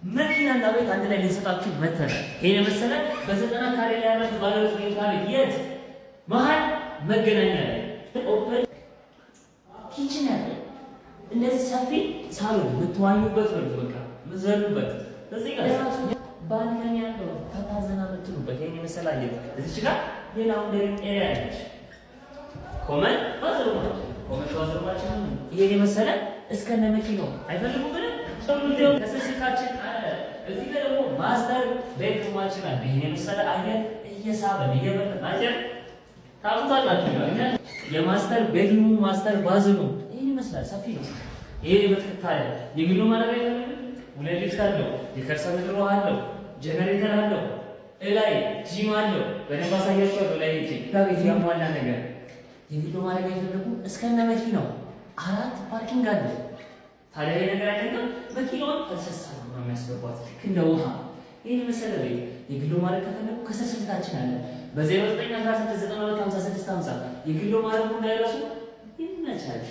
መኪናና ቤት አንድ ላይ ልንሰጣችሁ መተናል። ይሄን መሰለ በዘጠና ካሬ ላይ ያለው ባለ ሁለት መኝታ ቤት የት መሀል መገናኛ ላይ ኦፕን ኪችን ያለ እንደዚህ ሰፊ ሳሎን የምትዋኙበት ነው። በቃ ምዘሉበት እዚህ ጋር ባልከኒ ያለው ፈታ ዘና የምትሉበት ይሄን መሰለ አየህ። እዚህ ጋር የላውንደሪ ኤሪያ አለች። ኮመን ባዝሩማችን ይሄን መሰለ እስከነ መኪናው አይፈልጉም ብለን ሰውየው ከስልካችን አለ። እዚህ ጋር ደግሞ ማስተር ቤድሩማችን አለ። ይሄን መሰለ አየር እየሳበን እየበረን አየር ታውቃላችሁ። የማስተር ቤድሩም ማስተር ባዝሩም ይሄን ይመስላል። ሰፊ ነው። ይሄ በትክክል የግሉ ማረጋይ ነው። ሁለት ሊፍት አለው። የከርሰ ምድር ውሃ አለው። ጀነሬተር አለው። እላይ ጂም አለው። በደንብ አሳያችኋለሁ። ላይ እቺ ከቤት ያሟላ ነገር የግሉ ማረጋይ ፈለጉ እስከነ መኪናው 4 ፓርኪንግ አለ። ታዲያ ይሄ ነገር አይደለም መኪናውን ተሰሳ ነው የሚያስገባት እንደ ውሃ። ይሄን መሰለ ቤት የግሉ ማረግ ከፈለጉ ከስልካችን አለ። በ0916925650 የግሉ ማረጉ እንዳይረሱ ይመቻል።